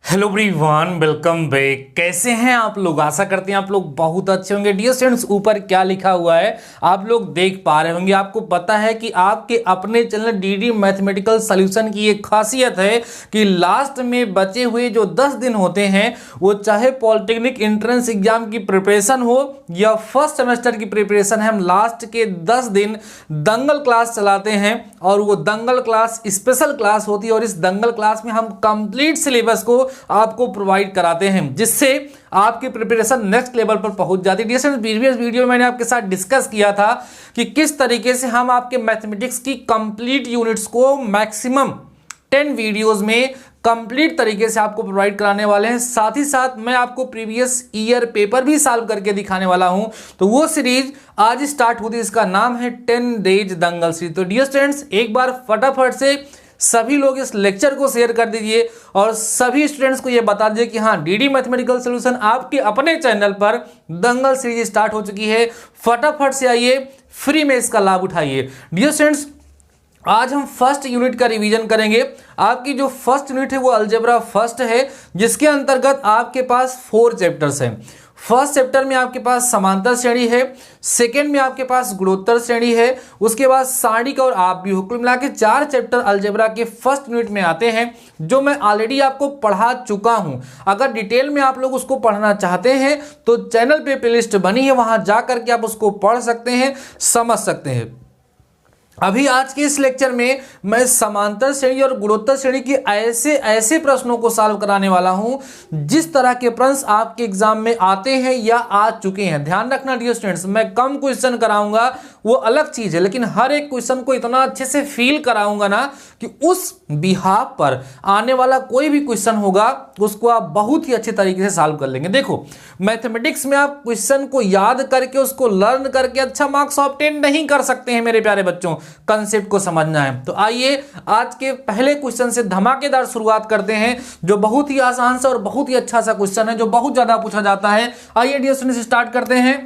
Hello everyone, welcome back. कैसे हैं आप लोग? आशा करते हैं आप लोग बहुत अच्छे होंगे। डियर स्टूडेंट्स, ऊपर क्या लिखा हुआ है आप लोग देख पा रहे होंगे। आपको पता है कि आपके अपने चैनल डीडी मैथमेटिकल सॉल्यूशन की एक खासियत है कि लास्ट में बचे हुए जो 10 दिन होते हैं, वो चाहे पॉलिटेक्निक एंट्रेंस एग्जाम की प्रिपरेशन हो या फर्स्ट सेमेस्टर की प्रिपरेशन है, हम लास्ट के 10 दिन दंगल क्लास चलाते हैं। और वो दंगल क्लास स्पेशल क्लास होती है और इस दंगल क्लास में हम कंप्लीट सिलेबस को आपको प्रोवाइड कराते हैं, जिससे आपकी प्रिपरेशन नेक्स्ट लेवल पर पहुंच जाती है। डियर प्रीवियस वीडियो में मैंने आपके साथ डिस्कस किया था कि किस तरीके से हम आपके मैथमेटिक्स की कंप्लीट यूनिट्स को मैक्सिमम 10 वीडियोस में कंप्लीट तरीके से आपको प्रोवाइड कराने वाले हैं। साथ ही साथ मैं आपको प्रीवियस ईयर पेपर भी सॉल्व करके दिखाने वाला हूं। तो वो सीरीज आज स्टार्ट होती है, इसका नाम है 10 डेज दंगल सीरीज। तो डियर स्टूडेंट्स, एक बार फटाफट से सभी लोग इस लेक्चर को शेयर कर दीजिए और सभी स्टूडेंट्स को यह बता दीजिए कि हाँ, डीडी मैथमेटिकल सॉल्यूशन आपके अपने चैनल पर दंगल सीरीज स्टार्ट हो चुकी है। फटाफट से आइए, फ्री में इसका लाभ उठाइए। डियर स्टूडेंट्स, आज हम फर्स्ट यूनिट का रिवीजन करेंगे। आपकी जो फर्स्ट यूनिट है वो अलजेब्रा फर्स्ट है, जिसके अंतर्गत आपके पास 4 चैप्टर्स हैं। फर्स्ट चैप्टर में आपके पास समांतर श्रेणी है, सेकेंड में आपके पास गुणोत्तर श्रेणी है, उसके बाद सारणिक और आप भी हो। कुल मिला के 4 चैप्टर अलजेब्रा के फर्स्ट यूनिट में आते हैं, जो मैं ऑलरेडी आपको पढ़ा चुका हूं। अगर डिटेल में आप लोग उसको पढ़ना चाहते हैं तो चैनल पे प्लेलिस्ट बनी है, वहां जा करके आप उसको पढ़ सकते हैं, समझ सकते हैं। अभी आज के इस लेक्चर में मैं समांतर श्रेणी और गुणोत्तर श्रेणी के ऐसे प्रश्नों को सॉल्व कराने वाला हूं जिस तरह के प्रश्न आपके एग्जाम में आते हैं या आ चुके हैं। ध्यान रखना डियर स्टूडेंट्स, मैं कम क्वेश्चन कराऊंगा वो अलग चीज है, लेकिन हर एक क्वेश्चन को इतना अच्छे से फील कराऊंगा ना कि उस बिहाफ पर आने वाला कोई भी क्वेश्चन होगा उसको आप बहुत ही अच्छे तरीके से सॉल्व कर लेंगे। देखो, मैथमेटिक्स में आप क्वेश्चन को याद करके उसको लर्न करके अच्छा मार्क्स ऑब्टेन नहीं कर सकते हैं मेरे प्यारे बच्चों। कंसेप्ट को समझना है। तो आइए आज के पहले क्वेश्चन से धमाकेदार शुरुआत करते हैं, जो बहुत ही आसान सा और बहुत ही अच्छा सा क्वेश्चन है, जो बहुत ज्यादा पूछा जाता है। आइए डियर स्टूडेंट्स, स्टार्ट करते हैं।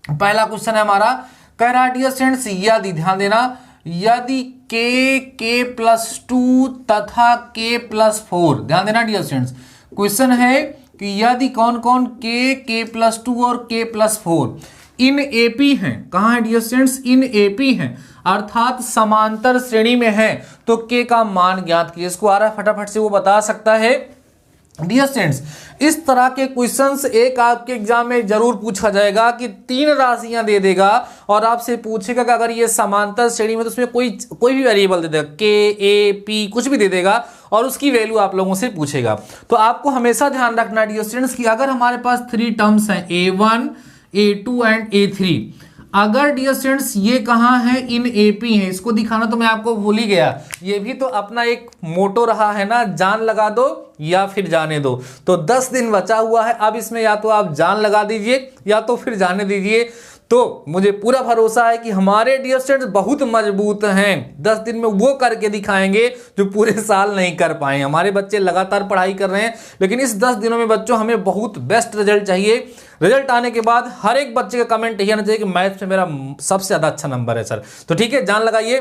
पहला क्वेश्चन है हमारा, कह रहा है डियर स्टूडेंट्स, यदि ध्यान देना, यदि k+2 तथा k+4, ध्यान देना डियर स्टूडेंट्स, क्वेश्चन है कि यदि कौन कौन k+2 और k+4 इन एपी हैं। कहां है डियर स्टूडेंट्स? इन एपी हैं, अर्थात समांतर श्रेणी में है, तो k का मान ज्ञात कीजिए। इसको आ रहा है फटाफट से वो बता सकता है। डियर स्टूडेंट्स, इस तरह के क्वेश्चंस एक आपके एग्जाम में जरूर पूछा जाएगा कि 3 राशियां दे देगा और आपसे पूछेगा कि अगर ये समांतर श्रेणी में तो उसमें कोई भी वेरिएबल दे देगा, k, a, p कुछ भी दे देगा और उसकी वैल्यू आप लोगों से पूछेगा। तो आपको हमेशा ध्यान रखना डियर स्टूडेंट्स कि अगर हमारे पास 3 टर्म्स हैं, a1, a2 एंड a3, अगर डियर स्टूडेंट्स ये कहां है, इन एपी है, इसको दिखाना तो मैं आपको भूल ही गया। ये भी तो अपना एक मोटो रहा है ना, जान लगा दो या फिर जाने दो। तो 10 दिन बचा हुआ है, अब इसमें या तो आप जान लगा दीजिए या तो फिर जाने दीजिए। तो मुझे पूरा भरोसा है कि हमारे डियर स्टूडेंट्स बहुत मजबूत हैं। 10 दिन में वो करके दिखाएंगे जो पूरे साल नहीं कर पाए। हमारे बच्चे लगातार पढ़ाई कर रहे हैं, लेकिन इस 10 दिनों में बच्चों हमें बहुत बेस्ट रिजल्ट चाहिए। रिजल्ट आने के बाद हर एक बच्चे का कमेंट यही आना चाहिए कि मैथ्स में मेरा सबसे ज्यादा अच्छा नंबर है सर। तो ठीक है, जान लगाइए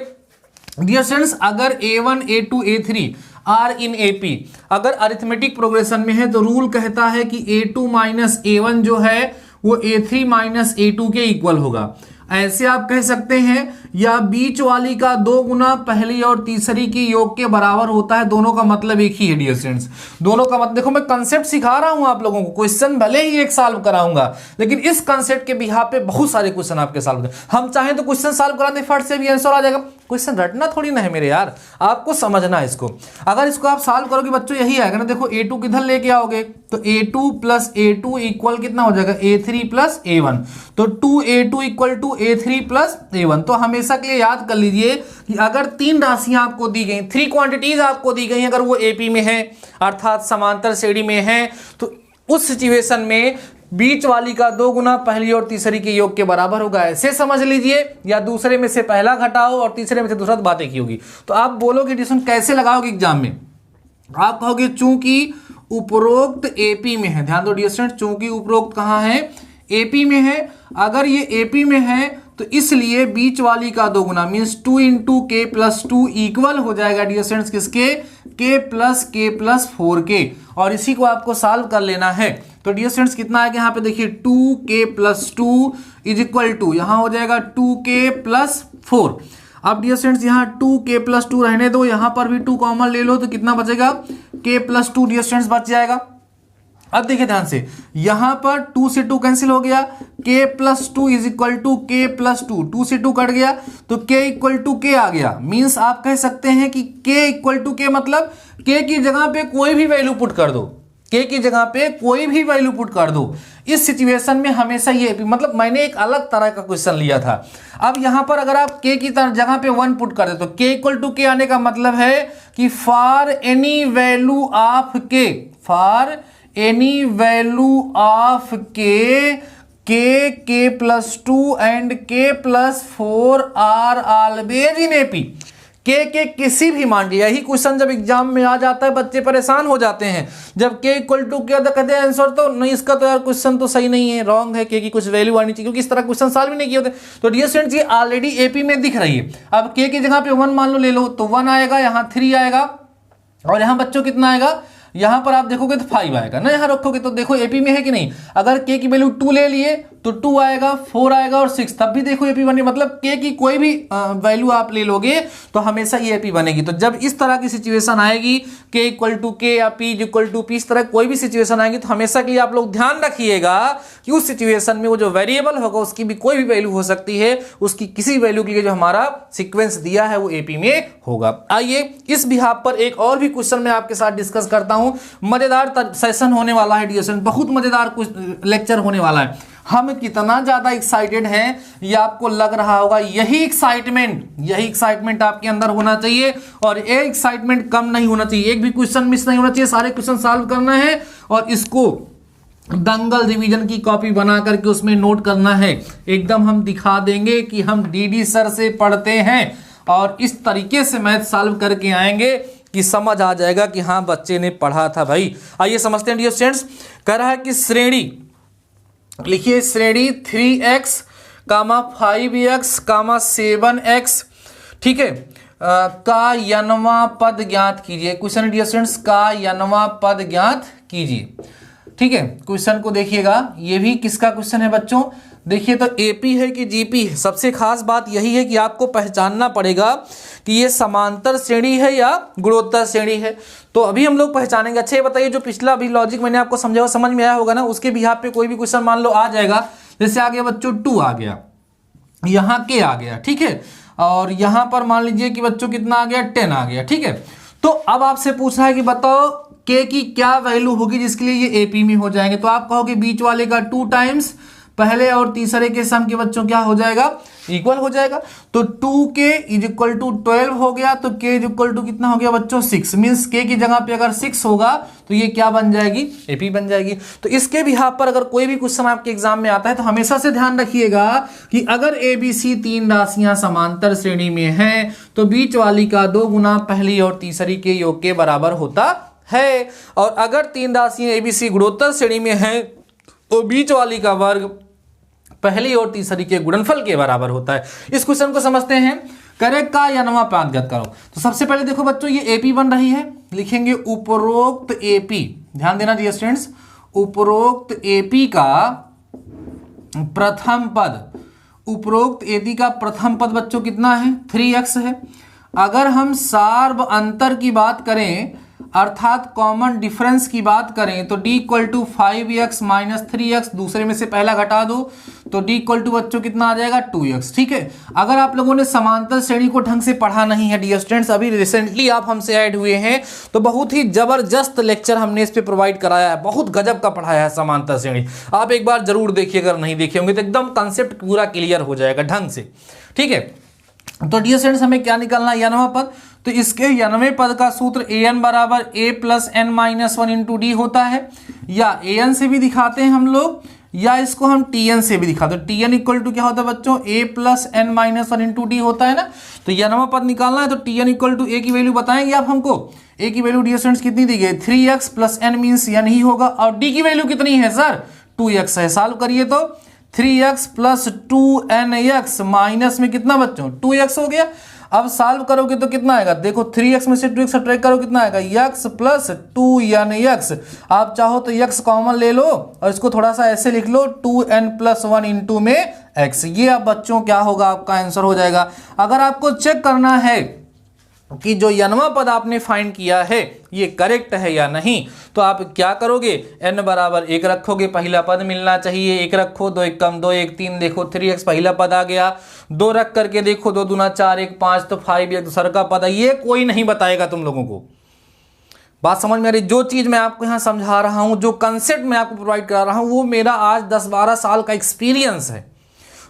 डियर स्टूडेंट्स, अगर a1, a2, a3 are in AP, अगर अरिथमेटिक प्रोग्रेशन में है तो रूल कहता है कि a2 माइनस a1 जो है वो a3 माइनस a2 के इक्वल होगा। ऐसे आप कह सकते हैं, या बीच वाली का 2 गुना पहली और तीसरी की योग के बराबर होता है। दोनों का मतलब एक ही है डियर स्टूडेंट्स, दोनों का मतलब, देखो मैं कंसेप्ट सिखा रहा हूं आप लोगों को, क्वेश्चन भले ही एक सॉल्व कराऊंगा, लेकिन इस कंसेप्ट के बिहाफ पे बहुत सारे क्वेश्चन आपके सॉल्व कर, हम चाहें तो क्वेश्चन सॉल्व करा दें, फट से भी आंसर आ जाएगा। क्वेश्चन रटना थोड़ी ना है मेरे यार, आपको समझना है इसको। अगर इसको आप सॉल्व करोगे बच्चों यही आएगा ना, देखो a2 किधर लेके आओगे तो a2 प्लस a2 इक्वल कितना हो जाएगा, a3 प्लस a1, तो 2a2 equal to a3 plus a1। तो हमेशा के लिए याद कर लीजिए कि अगर 3 राशियां आपको दी गई, 3 क्वांटिटीज आपको दी गई, अगर वो एपी में है अर्थात समांतर श्रेणी में है, तो उस सिचुएशन में बीच वाली का 2 गुना पहली और तीसरी के योग के बराबर होगा। ऐसे समझ लीजिए, या दूसरे में से पहला घटाओ और तीसरे में से दूसरा, बातें की होगी। तो आप बोलोगे ट्यूशन कैसे लगाओगे एग्जाम में, आप कहोगे चूंकि उपरोक्त एपी में है। ध्यान दो डियर स्टूडेंट, चूंकि उपरोक्त कहां है, एपी में है। अगर ये एपी में है तो इसलिए बीच वाली का दोगुना मीन्स 2 इंटू के प्लस 2 इक्वल हो जाएगा डियर स्टूडेंट्स किसके, के प्लस 4 और इसी को आपको सॉल्व कर लेना है। तो डियर स्टूडेंट्स कितना आएगा यहाँ पे देखिए 2k plus 2 is equal to यहाँ हो जाएगा 2k प्लस 4। अब डियर स्टूडेंट्स यहाँ 2k प्लस 2 रहने दो, यहाँ पर भी 2 कॉमन ले लो तो कितना बचेगा k प्लस 2 डियर स्टूडेंट्स बच जाएगा। अब देखिए ध्यान से यहां पर 2 से 2 कैंसिल हो गया, k plus 2 is equal to K plus 2, 2 से 2 कट गया तो k इक्वल टू के आ गया। मीन्स आप कह सकते हैं कि k इक्वल टू के मतलब k की जगह पे कोई भी वैल्यू पुट कर दो, k की जगह पे कोई भी वैल्यू पुट कर दो। इस सिचुएशन में हमेशा ये मतलब मैंने एक अलग तरह का क्वेश्चन लिया था। अब यहां पर अगर आप k की जगह पे 1 पुट कर दे तो k इक्वल टू के आने का मतलब है कि for any value of k, for any value of k plus 2 and k plus 4 are always in AP. के किसी भी मान लिया, यही क्वेश्चन जब एग्जाम में आ जाता है बच्चे परेशान हो जाते हैं। जब k इक्वल टू के कहते हैं आंसर तो नहीं, इसका तो यार क्वेश्चन तो सही नहीं है, रॉन्ग है, k की कुछ वैल्यू आनी चाहिए, क्योंकि इस तरह क्वेश्चन सॉल्व भी नहीं किए होते। तो डियर स्टूडेंट्स ये ऑलरेडी एपी में दिख रही है। अब k की जगह पे 1 मान लो ले लो तो 1 आएगा, यहाँ 3 आएगा और यहाँ बच्चों कितना आएगा, यहां पर आप देखोगे तो 5 आएगा ना, यहां रखोगे तो देखो एपी में है कि नहीं। अगर k की वैल्यू 2 ले लिए तो 2 आएगा, 4 आएगा और 6, तब भी देखो एपी बने। मतलब k की कोई भी वैल्यू आप ले लोगे तो हमेशा ये एपी बनेगी। तो जब इस तरह की सिचुएशन आएगी k इक्वल टू के या p इक्वल टू p, इस तरह कोई भी सिचुएशन आएगी तो हमेशा के लिए आप लोग ध्यान रखिएगा कि उस सिचुएशन में वो जो वेरिएबल होगा उसकी भी कोई भी वैल्यू हो सकती है, उसकी किसी वैल्यू के लिए जो हमारा सीक्वेंस दिया है वो एपी में होगा। आइए इस बिहाफ पर एक और भी क्वेश्चन मैं आपके साथ डिस्कस करता हूं। मजेदार सेशन होने वाला है डियर स्टूडेंट, बहुत मजेदार लेक्चर होने वाला है। हम कितना ज्यादा एक्साइटेड हैं ये आपको लग रहा होगा। यही एक्साइटमेंट आपके अंदर होना चाहिए और ये एक्साइटमेंट कम नहीं होना चाहिए, एक भी क्वेश्चन मिस नहीं होना चाहिए, सारे क्वेश्चन सॉल्व करना है और इसको दंगल रिवीजन की कॉपी बना करके उसमें नोट करना है। एकदम हम दिखा देंगे कि हम डीडी सर से पढ़ते हैं और इस तरीके से मैथ सॉल्व करके आएंगे कि समझ आ जाएगा कि हाँ बच्चे ने पढ़ा था भाई। आइए समझते हैं डियर स्टूडेंट्स। कह रहा है कि श्रेणी लिखिए, श्रेणी 3x, 5x, 7x, ठीक है, का यनवा पद ज्ञात कीजिए। क्वेश्चन डियर स्टूडेंट्स का यनवा पद ज्ञात कीजिए, ठीक है। क्वेश्चन को देखिएगा, ये भी किसका क्वेश्चन है बच्चों, देखिए तो एपी है कि जीपी है। सबसे खास बात यही है कि आपको पहचानना पड़ेगा कि ये समांतर श्रेणी है या गुणोत्तर श्रेणी है। तो अभी हम लोग पहचानेंगे। अच्छा ये बताइए, जो पिछला अभी लॉजिक मैंने आपको समझाया समझ में आया होगा ना, उसके भी यहाँ पे कोई भी क्वेश्चन मान लो आ जाएगा, जैसे आ गया बच्चों 2 आ गया, यहाँ के आ गया, ठीक है, और यहाँ पर मान लीजिए कि बच्चों कितना आ गया 10 आ गया, ठीक है। तो अब आपसे पूछ रहा है कि बताओ के की क्या वैल्यू होगी जिसके लिए ये एपी में हो जाएंगे। तो आप कहोगे बीच वाले का 2 टाइम्स पहले और तीसरे के सम के बच्चों क्या हो जाएगा, इक्वल हो जाएगा। तो 2k इज इक्वल टू 12 हो गया, तो k इज इक्वल टू कितना हो गया बच्चों 6। मीन्स k की जगह पे अगर 6 होगा तो ये क्या बन जाएगी, एपी बन जाएगी। तो इसके भी यहाँ पर अगर कोई भी क्वेश्चन आपके एग्जाम में आता है तो हमेशा से ध्यान रखिएगा कि अगर ABC 3 राशियां समांतर श्रेणी में हैं तो बीच वाली का 2 गुना पहली और तीसरी के योग के बराबर होता है, और अगर 3 राशियां ABC गुणोत्तर श्रेणी में हैं तो बीच वाली का वर्ग पहली और तीसरी के गुणनफल के बराबर होता है। इस क्वेश्चन को समझते हैं। करेक्ट का या नवा पाद ज्ञात करो। तो सबसे पहले देखो बच्चों ये एपी बन रही है, लिखेंगे उपरोक्त एपी, ध्यान देना डियर स्टूडेंट्स, उपरोक्त एपी का प्रथम पद, उपरोक्त एपी का प्रथम पद बच्चों कितना है 3x है। अगर हम सार्व अंतर की बात करें अर्थात कॉमन डिफरेंस की बात करें तो d equal to 5x minus 3x, दूसरे में से पहला घटा दो तो d इक्वल टू बच्चों कितना आ जाएगा 2x, ठीक है। अगर आप लोगों ने समांतर श्रेणी को ढंग से पढ़ा नहीं है डियर स्टूडेंट्स, अभी रिसेंटली आप हमसे ऐड हुए हैं तो बहुत ही जबरदस्त लेक्चर हमने इस पे प्रोवाइड कराया है, बहुत गजब का पढ़ाया है समांतर श्रेणी। आप एक बार जरूर देखिए, अगर नहीं देखे होंगे तो एकदम कॉन्सेप्ट पूरा क्लियर हो जाएगा ढंग से, ठीक है। तो डियर स्टूडेंट्स हमें क्या निकालना है, यानवा पद। तो इसके 91 पद का सूत्र an बराबर a plus N minus 1 into D होता है, या an से भी दिखाते हैं हम लोग या इसको हम tn से भी दिखाते हैं। tn इक्वल टू क्या होता है बच्चों a plus N minus 1 into D होता है ना। तो 91 पद निकालना है तो tn इक्वल टू a की वैल्यू बताएंगे आप हमको। a की वैल्यू डियर स्टूडेंट्स कितनी दी गई 3x plus n means n ही होगा, और d की वैल्यू कितनी है सर 2x है। सॉल्व करिए तो 3x प्लस 2nx माइनस में कितना बच्चों 2x हो गया। अब सॉल्व करोगे तो कितना आएगा, देखो 3x में से 2x सब्ट्रैक्ट करो कितना आएगा x प्लस 2nx। आप चाहो तो x कॉमन ले लो और इसको थोड़ा सा ऐसे लिख लो 2n प्लस 1 इंटू में x। ये अब बच्चों क्या होगा, आपका आंसर हो जाएगा। अगर आपको चेक करना है कि जो यनवा पद आपने फाइंड किया है ये करेक्ट है या नहीं, तो आप क्या करोगे, n बराबर 1 रखोगे, पहला पद मिलना चाहिए, 1 रखो, 2 1 कम 2 1 3, देखो 3x पहला पद आ गया, 2 रख करके देखो 2 दूना 4 1 5, तो 5 एक दूसरा का पद है। ये कोई नहीं बताएगा तुम लोगों को। बात समझ में आ रही, जो चीज़ मैं आपको यहाँ समझा रहा हूँ, जो कंसेप्ट मैं आपको प्रोवाइड करा रहा हूँ, वो मेरा आज 10-12 साल का एक्सपीरियंस है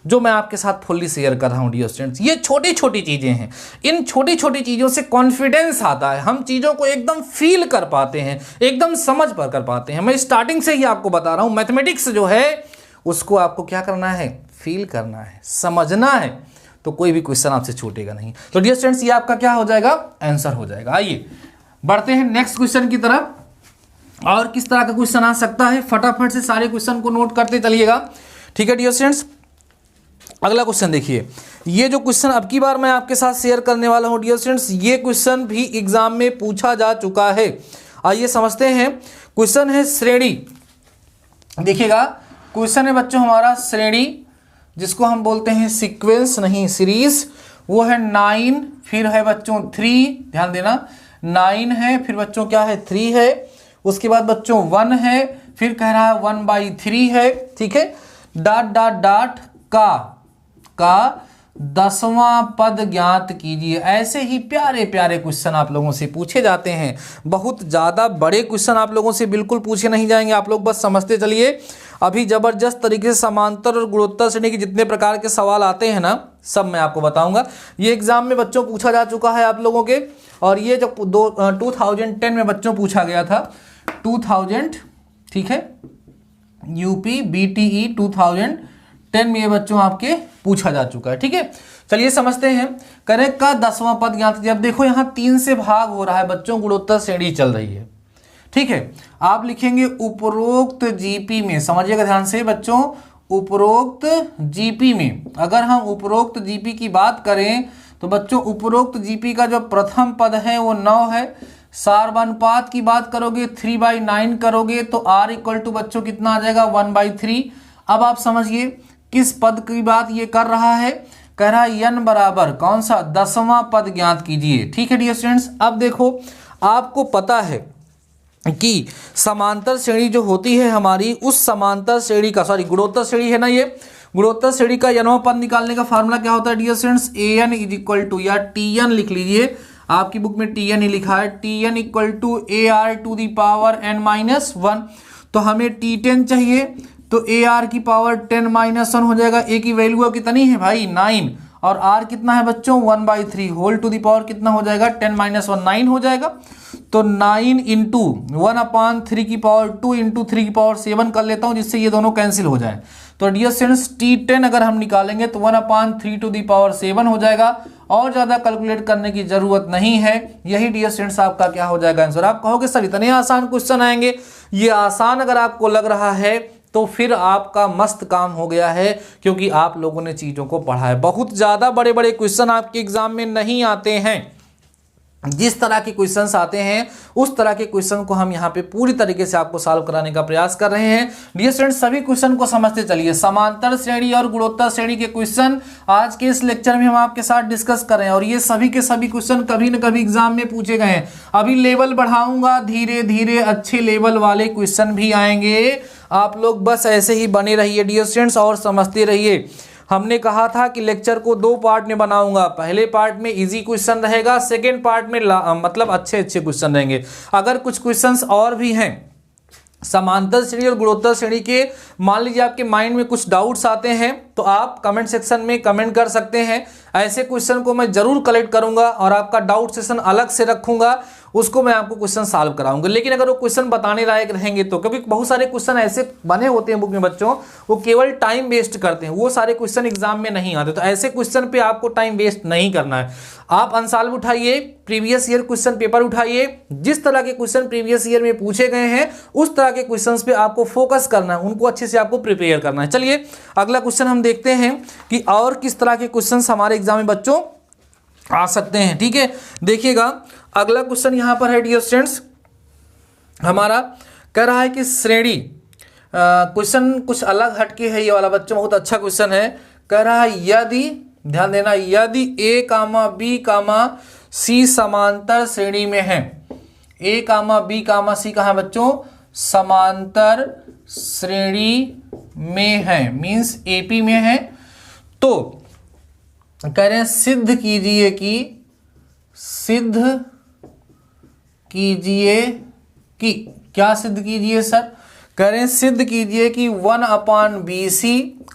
जो मैं आपके साथ फुल्ली शेयर कर रहा हूँ डियर स्टूडेंट्स। ये छोटी छोटी चीज़ें हैं, इन छोटी छोटी चीज़ों से कॉन्फिडेंस आता है, हम चीज़ों को एकदम फील कर पाते हैं, एकदम समझ पर कर पाते हैं। मैं स्टार्टिंग से ही आपको बता रहा हूँ, मैथमेटिक्स जो है उसको आपको क्या करना है, फील करना है, समझना है, तो कोई भी क्वेश्चन आपसे छूटेगा नहीं। तो डियर स्टूडेंट्स ये आपका क्या हो जाएगा, आंसर हो जाएगा। आइए बढ़ते हैं नेक्स्ट क्वेश्चन की तरफ। और किस तरह का क्वेश्चन आ सकता है, फटाफट से सारे क्वेश्चन को नोट करते चलिएगा, ठीक है डियर स्टूडेंट्स। अगला क्वेश्चन देखिए, ये जो क्वेश्चन अब की बार मैं आपके साथ शेयर करने वाला हूं डियर स्टूडेंट्स, ये क्वेश्चन भी एग्जाम में पूछा जा चुका है। आइए समझते हैं। क्वेश्चन है श्रेणी, देखिएगा क्वेश्चन है बच्चों हमारा श्रेणी, जिसको हम बोलते हैं सीक्वेंस नहीं सीरीज। वो है 9, फिर है बच्चों 3, ध्यान देना 9 है, फिर बच्चों क्या है 3 है, उसके बाद बच्चों 1 है, फिर कह रहा है 1/3 है, ठीक है, डॉट डॉट डॉट का 10वां पद ज्ञात कीजिए। ऐसे ही प्यारे प्यारे क्वेश्चन आप लोगों से पूछे जाते हैं। बहुत ज़्यादा बड़े क्वेश्चन आप लोगों से बिल्कुल पूछे नहीं जाएंगे, आप लोग बस समझते चलिए। अभी जबरदस्त तरीके से समांतर और गुणोत्तर श्रेणी के जितने प्रकार के सवाल आते हैं ना, सब मैं आपको बताऊंगा। ये एग्जाम में बच्चों पूछा जा चुका है आप लोगों के, और ये जो 2010 में बच्चों पूछा गया था, 2000, ठीक है, यूपी BTE 2010 में ये बच्चों आपके पूछा जा चुका है, ठीक है। चलिए समझते हैं। करेक्ट का 10वां पद ज्ञात कीजिए। अब देखो यहाँ 3 से भाग हो रहा है बच्चों, गुणोत्तर श्रेणी चल रही है, ठीक है। आप लिखेंगे उपरोक्त जीपी में, समझिएगा ध्यान से बच्चों, उपरोक्त जीपी में। अगर हम उपरोक्त जीपी की बात करें तो बच्चों उपरोक्त जीपी का जो प्रथम पद है वो 9 है। सार्वनुपात की बात करोगे 3/9 करोगे तो r इक्वल टू बच्चों कितना आ जाएगा 1/3। अब आप समझिए किस पद की बात ये कर रहा है, कह रहा है n बराबर कौन सा 10वां पद ज्ञात कीजिए, ठीक है डियर स्टूडेंट्स। अब देखो आपको पता है कि समांतर श्रेणी जो होती है हमारी, उस समांतर श्रेणी का, सॉरी गुणोत्तर श्रेणी है ना, ये गुणोत्तर श्रेणी का n वां पद निकालने का फार्मूला क्या होता है dear students, an is equal to, या tn लिख लीजिए, आपकी बुक में tn ही लिखा है, tn equal to ar to the power n-1। तो हमें t10 चाहिए, तो ar की पावर 10-1 हो जाएगा। a की वैल्यू कितनी है भाई 9, और r कितना है बच्चों 1/3, होल टू दी पावर कितना हो जाएगा 10-1 9 हो जाएगा। तो 9 इंटू 1/3 की पावर 2 इंटू 3 की पावर 7 कर लेता हूं, जिससे ये दोनों कैंसिल हो जाए। तो डियर स्टूडेंट्स t10 अगर हम निकालेंगे तो 1/3 टू दी पावर 7 हो जाएगा, और ज़्यादा कैलकुलेट करने की जरूरत नहीं है। यही डियर स्टूडेंट्स आपका क्या हो जाएगा आंसर। आप कहोगे सर इतने आसान क्वेश्चन आएंगे, ये आसान अगर आपको लग रहा है तो फिर आपका मस्त काम हो गया है, क्योंकि आप लोगों ने चीज़ों को पढ़ा है। बहुत ज़्यादा बड़े बड़े क्वेश्चन आपके एग्जाम में नहीं आते हैं। जिस तरह के क्वेश्चंस आते हैं उस तरह के क्वेश्चन को हम यहाँ पे पूरी तरीके से आपको सॉल्व कराने का प्रयास कर रहे हैं। डियर स्टूडेंट्स सभी क्वेश्चन को समझते चलिए। समांतर श्रेणी और गुणोत्तर श्रेणी के क्वेश्चन आज के इस लेक्चर में हम आपके साथ डिस्कस कर रहे हैं, और ये सभी के सभी क्वेश्चन कभी न कभी एग्जाम में पूछे गए हैं। अभी लेवल बढ़ाऊंगा, धीरे धीरे अच्छे लेवल वाले क्वेश्चन भी आएंगे। आप लोग बस ऐसे ही बने रहिए डियर स्टूडेंट्स और समझते रहिए। हमने कहा था कि लेक्चर को 2 पार्ट में बनाऊंगा। पहले पार्ट में इजी क्वेश्चन रहेगा, सेकेंड पार्ट में मतलब अच्छे क्वेश्चन रहेंगे। अगर कुछ क्वेश्चंस और भी हैं समांतर श्रेणी और गुणोत्तर श्रेणी के, मान लीजिए आपके माइंड में कुछ डाउट्स आते हैं, तो आप कमेंट सेक्शन में कमेंट कर सकते हैं। ऐसे क्वेश्चन को मैं जरूर कलेक्ट करूंगा और आपका डाउट सेशन अलग से रखूंगा, उसको मैं आपको क्वेश्चन सॉल्व कराऊंगा। लेकिन अगर वो क्वेश्चन बताने लायक रहेंगे तो, कभी बहुत सारे क्वेश्चन ऐसे बने होते हैं बुक में बच्चों, वो केवल टाइम वेस्ट करते हैं, वो सारे क्वेश्चन एग्जाम में नहीं आते। तो ऐसे क्वेश्चन पे आपको टाइम वेस्ट नहीं करना है। आप अनसॉल्व उठाइए, प्रीवियस ईयर क्वेश्चन पेपर उठाइए, जिस तरह के क्वेश्चन प्रीवियस ईयर में पूछे गए हैं उस तरह के क्वेश्चंस पे आपको फोकस करना है, उनको अच्छे से आपको प्रिपेयर करना है। चलिए अगला क्वेश्चन हम देखते हैं कि और किस तरह के क्वेश्चंस हमारे एग्जाम में बच्चों आ सकते हैं। ठीक है, देखिएगा अगला क्वेश्चन यहां पर है डियर स्टूडेंट्स, हमारा कह रहा है कि श्रेणी, क्वेश्चन कुछ अलग हटके है ये वाला बच्चों, बहुत अच्छा क्वेश्चन है। कह रहा है यदि, ध्यान देना, यदि ए कामा बी कामा सी समांतर श्रेणी में है, ए कामा बी कामा सी कहा बच्चों, समांतर श्रेणी में है, मींस एपी में है, तो कह रहे हैं सिद्ध कीजिए कि, सिद्ध कीजिए कि, क्या सिद्ध कीजिए सर, कह रहे हैं सिद्ध कीजिए कि 1/BC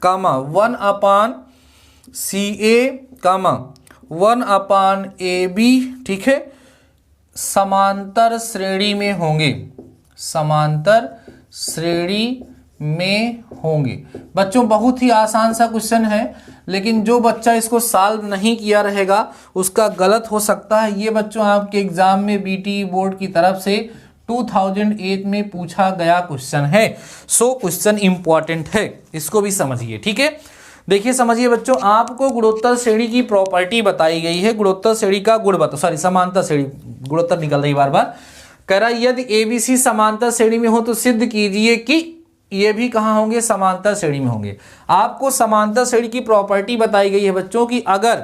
कामा 1/CA कामा 1/AB, ठीक है, समांतर श्रेणी में होंगे, समांतर श्रेणी में होंगे। बच्चों बहुत ही आसान सा क्वेश्चन है, लेकिन जो बच्चा इसको सॉल्व नहीं किया रहेगा उसका गलत हो सकता है। ये बच्चों आपके एग्जाम में बीटी बोर्ड की तरफ से 2008 में पूछा गया क्वेश्चन है। सो क्वेश्चन इंपॉर्टेंट है, इसको भी समझिए। ठीक है, देखिए समझिए बच्चों, आपको गुणोत्तर श्रेणी की प्रॉपर्टी बताई गई है, गुणोत्तर श्रेणी का गुण बता, सॉरी समांतर श्रेणी, गुणोत्तर निकल रही बार बार। कह रहा यदि एबीसी समांतर श्रेणी में हो तो सिद्ध कीजिए कि ये भी कहाँ होंगे, समांतर श्रेणी में होंगे। आपको समांतर श्रेणी की प्रॉपर्टी बताई गई है बच्चों की अगर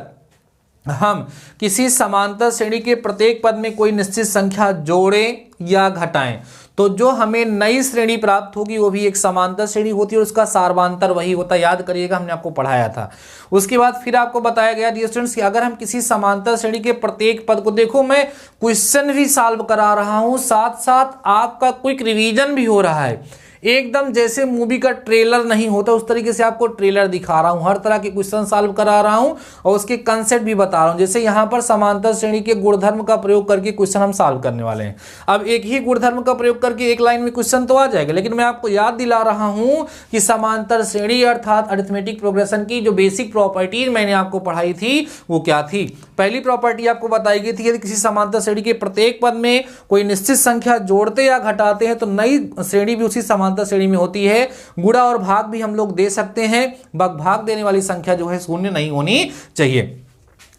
हम किसी समांतर श्रेणी के प्रत्येक पद में कोई निश्चित संख्या जोड़ें या घटाएं तो जो हमें नई श्रेणी प्राप्त होगी वो भी एक समांतर श्रेणी होती है और उसका सार्वधान्तर वही होता है। याद करिएगा, हमने आपको पढ़ाया था। उसके बाद फिर आपको बताया गया डियर स्टूडेंट्स कि अगर हम किसी समांतर श्रेणी के प्रत्येक पद को, देखो मैं क्वेश्चन भी सॉल्व करा रहा हूं, साथ साथ आपका क्विक रिवीजन भी हो रहा है। एकदम जैसे मूवी का ट्रेलर नहीं होता उस तरीके से आपको ट्रेलर दिखा रहा हूं, हर तरह के क्वेश्चन सॉल्व करा रहा हूं और उसके कंसेप्ट भी बता रहा हूं। जैसे यहां पर समांतर श्रेणी के गुणधर्म का प्रयोग करके क्वेश्चन हम सॉल्व करने वाले हैं। अब एक ही गुणधर्म का प्रयोग करके एक लाइन में क्वेश्चन तो आ जाएगा, लेकिन मैं आपको याद दिला रहा हूं कि समांतर श्रेणी अर्थात अरिथमेटिक प्रोग्रेशन की जो बेसिक प्रॉपर्टीज मैंने आपको पढ़ाई थी वो क्या थी। पहली प्रॉपर्टी आपको बताई गई थी यदि किसी समांतर श्रेणी के प्रत्येक पद में कोई निश्चित संख्या जोड़ते या घटाते हैं तो नई श्रेणी भी उसी समांतर श्रेणी में होती है। गुणा और भाग भी हम लोग दे सकते हैं, भाग देने वाली संख्या जो है शून्य नहीं होनी चाहिए।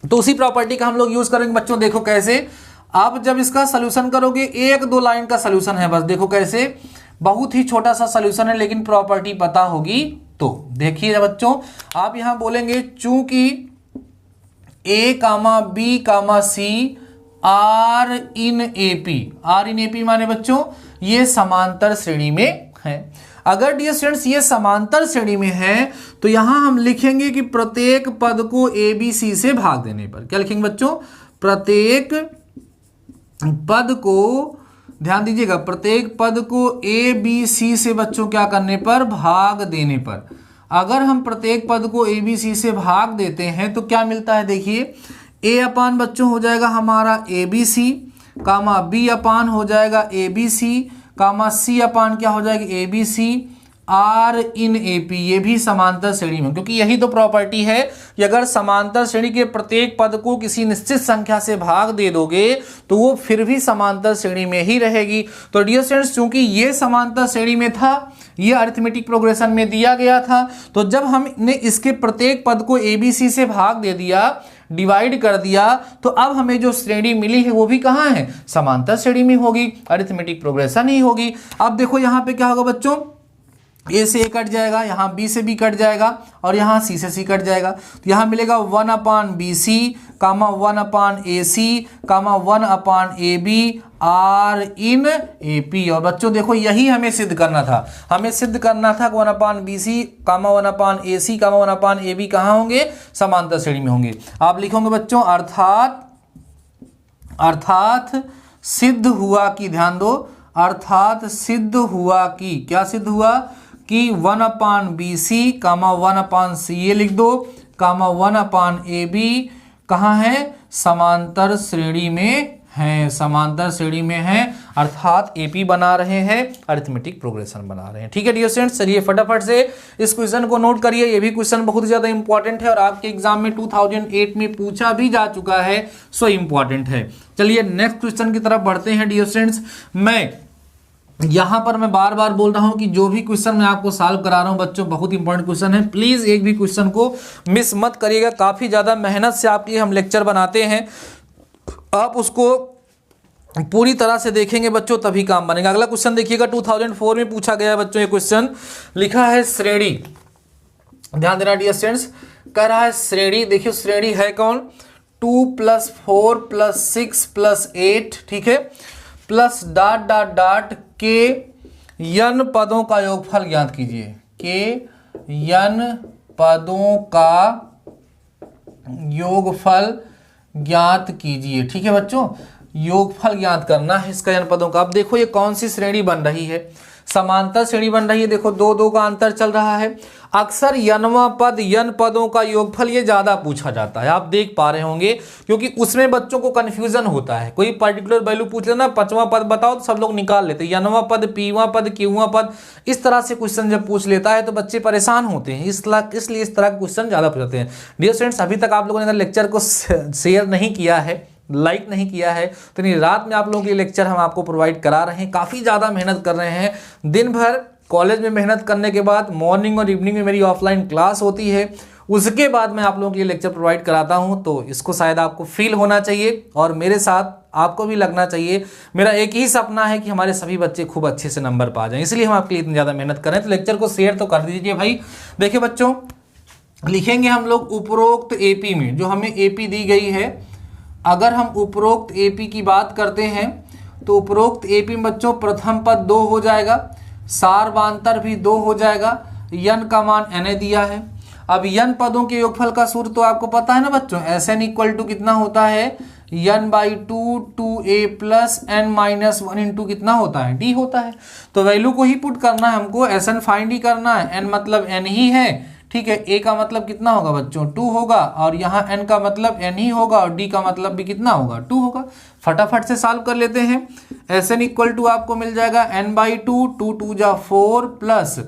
तो उसी प्रॉपर्टी का हम लोग यूज करेंगे बच्चों। देखो कैसे, आप जब इसका सॉल्यूशन करोगे, एक दो लाइन का सॉल्यूशन है बस, देखो कैसे, बहुत ही छोटा सा सॉल्यूशन है लेकिन प्रॉपर्टी पता होगी तो। देखिए बच्चों, आप यहां बोलेंगे चूंकि A comma B comma C are in AP, are in AP माने बच्चों ये समांतर श्रेणी में है। अगर डियर स्टूडेंट्स ये समांतर श्रेणी में है तो यहां हम लिखेंगे कि प्रत्येक पद को ए बी सी से भाग देने पर, क्या लिखेंगे बच्चों, प्रत्येक पद को, ध्यान दीजिएगा, प्रत्येक पद को ए बी सी से बच्चों क्या करने पर, भाग देने पर। अगर हम प्रत्येक पद को ए बी सी से भाग देते हैं तो क्या मिलता है, देखिए ए अपान बच्चों हो जाएगा हमारा ए बी सी कामा बी अपान हो जाएगा ए बी सी कामा सी अपान क्या हो जाएगी A B C are in A P, ये भी समांतर श्रेणी में, क्योंकि यही तो प्रॉपर्टी है कि अगर समांतर श्रेणी के प्रत्येक पद को किसी निश्चित संख्या से भाग दे दोगे तो वो फिर भी समांतर श्रेणी में ही रहेगी। तो डियर स्टूडेंट्स, चूंकि ये समांतर श्रेणी में था, ये अरिथमेटिक प्रोग्रेशन में दिया गया था, तो जब हमने इसके प्रत्येक पद को ए बी सी से भाग दे दिया, डिवाइड कर दिया, तो अब हमें जो श्रेणी मिली है वो भी कहाँ है, समांतर श्रेणी में होगी, अरिथमेटिक प्रोग्रेशन ही होगी। अब देखो यहाँ पे क्या होगा बच्चों, ए से ए कट जाएगा, यहाँ बी से बी कट जाएगा और यहाँ सी से सी कट जाएगा, तो यहाँ मिलेगा 1/BC comma 1/AC comma 1/AB are in A P. और बच्चों देखो यही हमें सिद्ध करना था, हमें सिद्ध करना था 1/BC कामा 1/AC कामा 1/AB कहाँ होंगे, समांतर श्रेणी में होंगे। आप लिखोगे बच्चों अर्थात सिद्ध हुआ कि, ध्यान दो, अर्थात सिद्ध हुआ कि, क्या सिद्ध हुआ कि 1/BC कामा 1/CA लिख दो कामा 1/AB कहाँ है, समांतर श्रेणी में हैं, समांतर श्रेणी में हैं, अर्थात एपी बना रहे हैं, अरिथमेटिक प्रोग्रेशन बना रहे हैं। ठीक है डियर स्टूडेंट्स, चलिए फटाफट से इस क्वेश्चन को नोट करिए। ये भी क्वेश्चन बहुत ज्यादा इंपॉर्टेंट है और आपके एग्जाम में 2008 में पूछा भी जा चुका है, सो इंपॉर्टेंट है। चलिए नेक्स्ट क्वेश्चन की तरफ बढ़ते हैं डियर स्टूडेंट्स। यहां पर मैं बार बार बोल रहा हूं कि जो भी क्वेश्चन मैं आपको सॉल्व करा रहा हूं बच्चों, बहुत इंपॉर्टेंट क्वेश्चन है, प्लीज एक भी क्वेश्चन को मिस मत करिएगा। काफी ज्यादा मेहनत से आपके लिए हम लेक्चर बनाते हैं, आप उसको पूरी तरह से देखेंगे बच्चों तभी काम बनेगा। अगला क्वेश्चन देखिएगा, 2004 में पूछा गया है बच्चों। ये क्वेश्चन लिखा है श्रेणी, ध्यान देना डियर स्टूडेंट्स, कह रहा है श्रेणी। देखिए श्रेणी है कौन, 2 + 4 + 6 + 8, ठीक है, प्लस डॉट डॉट डॉट के n पदों का योगफल ज्ञात कीजिए। के n पदों का योगफल ज्ञात कीजिए। ठीक है बच्चों, योगफल ज्ञात करना है इसका n पदों का। अब देखो ये कौन सी श्रेणी बन रही है, समांतर श्रेणी बन रही है। देखो 2 का अंतर चल रहा है। अक्सर n वां पद n पदों का योगफल ये ज्यादा पूछा जाता है, आप देख पा रहे होंगे, क्योंकि उसमें बच्चों को कंफ्यूजन होता है। कोई पर्टिकुलर वैल्यू पूछ लेना, 5वां पद बताओ तो सब लोग निकाल लेते हैं, n वां पद, p वां पद, q वां पद, इस तरह से क्वेश्चन जब पूछ लेता है तो बच्चे परेशान होते हैं, इसलिए इस तरह के क्वेश्चन ज्यादा पूछते हैं। डियर स्टूडेंट्स, अभी तक आप लोगों ने अगर लेक्चर को शेयर नहीं किया है, लाइक नहीं किया है, तो नहीं, रात में आप लोगों के लेक्चर हम आपको प्रोवाइड करा रहे हैं, काफ़ी ज़्यादा मेहनत कर रहे हैं। दिन भर कॉलेज में मेहनत करने के बाद मॉर्निंग और इवनिंग में मेरी ऑफलाइन क्लास होती है, उसके बाद मैं आप लोगों के लिए लेक्चर प्रोवाइड कराता हूं, तो इसको शायद आपको फील होना चाहिए और मेरे साथ आपको भी लगना चाहिए। मेरा एक ही सपना है कि हमारे सभी बच्चे खूब अच्छे से नंबर पा जाएं, इसलिए हम आपके लिए इतनी ज़्यादा मेहनत कर रहे हैं। तो लेक्चर को शेयर तो कर दीजिए भाई। देखिए बच्चों, लिखेंगे हम लोग उपरोक्त एपी में, जो हमें एपी दी गई है, अगर हम उपरोक्त एपी की बात करते हैं तो उपरोक्त एपी में बच्चों प्रथम पद 2 हो जाएगा, सार्वांतर भी 2 हो जाएगा, n का मान n दिया है। अब n पदों के योगफल का सूत्र तो आपको पता है ना बच्चों, Sn इक्वल टू कितना होता है, n/2 2a + n - 1 इंटू कितना होता है, d होता है। तो वैल्यू को ही पुट करना है हमको, Sn फाइंड ही करना है, n मतलब n ही है, ठीक है। a का मतलब कितना होगा बच्चों, 2 होगा, और यहाँ n का मतलब n ही होगा, और d का मतलब भी कितना होगा, 2 होगा। फटाफट से सॉल्व कर लेते हैं। Sn इक्वल टू आपको मिल जाएगा n/2, 2 2 जा 4 प्लस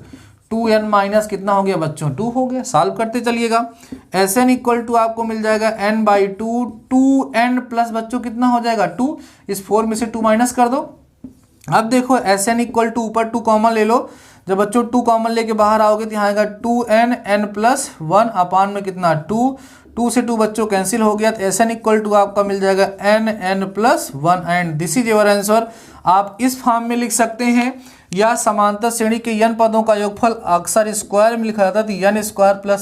2n माइनस कितना हो गया बच्चों, 2 हो गया। सॉल्व करते चलिएगा। Sn इक्वल टू आपको मिल जाएगा n/2, 2n प्लस बच्चों कितना हो जाएगा 2, इस 4 में से 2 माइनस कर दो। अब देखो Sn इक्वल टू ऊपर 2 कॉमन ले लो, जब बच्चों 2 कॉमन लेके बाहर आओगे तो यहाँ आएगा 2n, n + 1 अपान में कितना 2, 2 से 2 बच्चों कैंसिल हो गया, तो Sn इक्वल टू आपका मिल जाएगा n + 1 and this is your answer. आप इस फॉर्म में लिख सकते हैं, या समांतर श्रेणी के n पदों का योगफल अक्सर स्क्वायर में लिखा जाता है, तो n²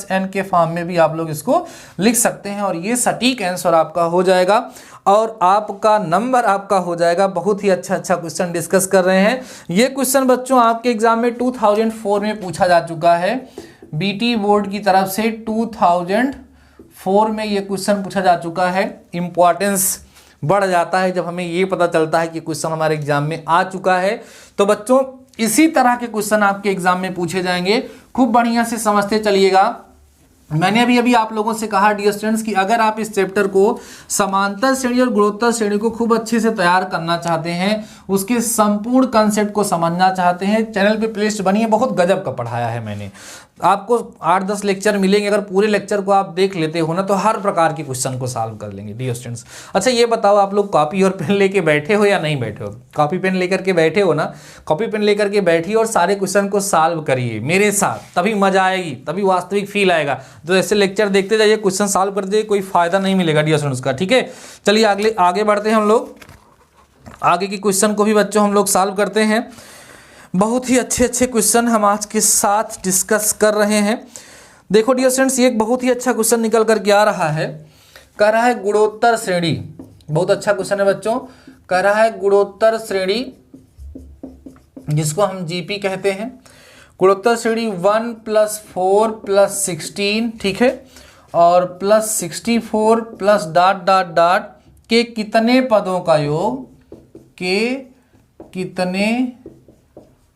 + n के फॉर्म में भी आप लोग इसको लिख सकते हैं, और ये सटीक आंसर आपका हो जाएगा और आपका नंबर आपका हो जाएगा। बहुत ही अच्छा क्वेश्चन डिस्कस कर रहे हैं। ये क्वेश्चन बच्चों आपके एग्जाम में 2004 में पूछा जा चुका है, बीटी बोर्ड की तरफ से 2004 में ये क्वेश्चन पूछा जा चुका है। इंपॉर्टेंस बढ़ जाता है जब हमें ये पता चलता है कि क्वेश्चन हमारे एग्जाम में आ चुका है। तो बच्चों इसी तरह के क्वेश्चन आपके एग्जाम में पूछे जाएंगे, खूब बढ़िया से समझते चलिएगा। मैंने अभी आप लोगों से कहा डियर स्टूडेंट्स कि अगर आप इस चैप्टर को समांतर श्रेणी और गुणोत्तर श्रेणी को खूब अच्छे से तैयार करना चाहते हैं, उसके संपूर्ण कंसेप्ट को समझना चाहते हैं, चैनल पे प्लेलिस्ट बनी है, बहुत गजब का पढ़ाया है मैंने। आपको 8-10 लेक्चर मिलेंगे, अगर पूरे लेक्चर को आप देख लेते हो ना तो हर प्रकार के क्वेश्चन को सॉल्व कर लेंगे डियर स्टूडेंट्स। अच्छा ये बताओ, आप लोग कॉपी और पेन लेके बैठे हो या नहीं बैठे हो? कॉपी पेन लेकर के बैठे हो ना, कॉपी पेन लेकर के बैठिए और सारे क्वेश्चन को सॉल्व करिए मेरे साथ, तभी मजा आएगी, तभी वास्तविक फील आएगा। तो ऐसे लेक्चर देखते जाइए, क्वेश्चन सॉल्व कर दीजिए, कोई फायदा नहीं मिलेगा डियर स्टूडेंट्स का, ठीक है। चलिए आगे बढ़ते हैं हम लोग, आगे की क्वेश्चन को भी बच्चों हम लोग सॉल्व करते हैं। बहुत ही अच्छे क्वेश्चन हम आज के साथ डिस्कस कर रहे हैं। देखो डियर स्टूडेंट्स, ये एक बहुत ही अच्छा क्वेश्चन निकल कर के आ रहा है, कह रहा है गुणोत्तर श्रेणी, बहुत अच्छा क्वेश्चन है बच्चों, कह रहा है गुणोत्तर श्रेणी जिसको हम जीपी कहते हैं, गुणोत्तर श्रेणी 1 + 4 + 16, ठीक है, और +64 प्लस डॉट डॉट डॉट के कितने पदों का योग, के कितने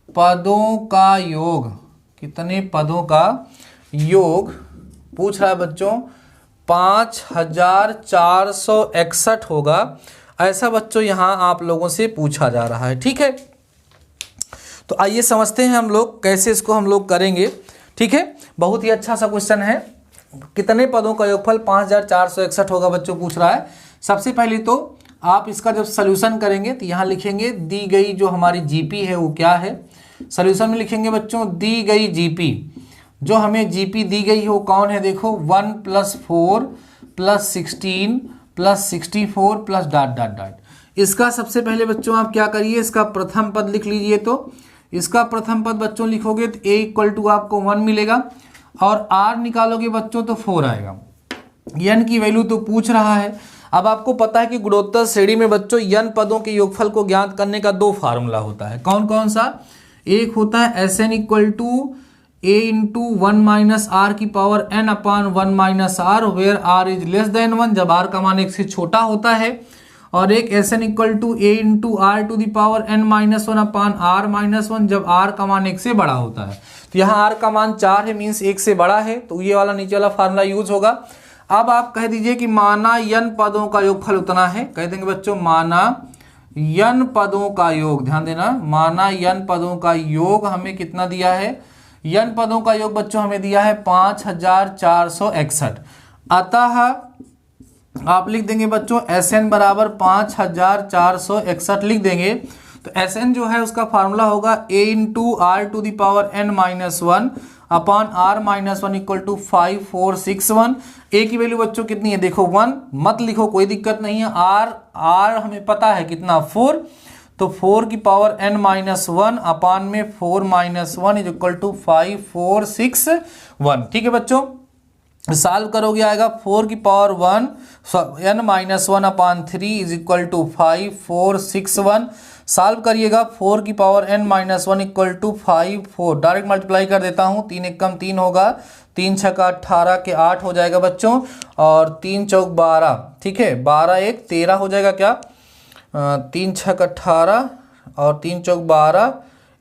पदों का योग, कितने पदों का योग पूछ रहा है बच्चों, 5461 होगा ऐसा बच्चों यहाँ आप लोगों से पूछा जा रहा है। ठीक है, तो आइए समझते हैं हम लोग कैसे इसको हम लोग करेंगे। ठीक है, बहुत ही अच्छा सा क्वेश्चन है। कितने पदों का योगफल 5461 होगा बच्चों, पूछ रहा है। सबसे पहले तो आप इसका जब सॉल्यूशन करेंगे तो यहाँ लिखेंगे दी गई जो हमारी जीपी है वो क्या है। सॉल्यूशन में लिखेंगे बच्चों दी गई जीपी, जो हमें जीपी दी गई है वो कौन है, देखो 1 + 4 + 16 + 64 प्लस डॉट डॉट डॉट। इसका सबसे पहले बच्चों आप क्या करिए, इसका प्रथम पद लिख लीजिए। तो इसका प्रथम पद बच्चों लिखोगे तो a = आपको 1 मिलेगा और r निकालोगे बच्चों तो 4 आएगा। n की वैल्यू तो पूछ रहा है। अब आपको पता है कि गुणोत्तर श्रेणी में बच्चों n पदों के योगफल को ज्ञात करने का 2 फार्मूला होता है। कौन कौन सा, एक होता है Sn = a × 1 - r की power n/1 - r, where r is less than 1, जब r का मान 1 से छोटा होता है। और एक Sn = a × r⁴ n-1/r - 1, जब r का मान 1 से बड़ा होता है। तो यहाँ r का मान 4 है, मीन्स 1 से बड़ा है, तो ये वाला नीचे वाला फार्मूला यूज होगा। अब आप कह दीजिए कि माना n पदों का योगफल उतना है। कह देंगे बच्चों माना n पदों का योग, ध्यान देना, माना n पदों का योग हमें कितना दिया है, n पदों का योग बच्चों हमें दिया है 5461। अतः आप लिख देंगे बच्चों Sn = 5461 लिख देंगे। तो Sn जो है उसका फार्मूला होगा a × r⁴ n-1/r - 1 = 5461। a की वैल्यू बच्चों कितनी है, देखो 1, मत लिखो कोई दिक्कत नहीं है। r हमें पता है कितना 4, तो 4 की पावर n-1 अपान में 4 - 1 = 5461। ठीक है बच्चों, सॉल्व करोगे आएगा 4 की पावर 1 n-1/3 = 5461। सॉल्व करिएगा 4 की पावर n-1 = 54, डायरेक्ट मल्टीप्लाई कर देता हूँ, 3 × 1 = 3 होगा, 3 × 6 = 18 के 8 हो जाएगा बच्चों, और 3 × 4 = 12। ठीक है, 12 × 1 = 13 हो जाएगा क्या, 3 × 6 = 18 और 3 × 4 = 12,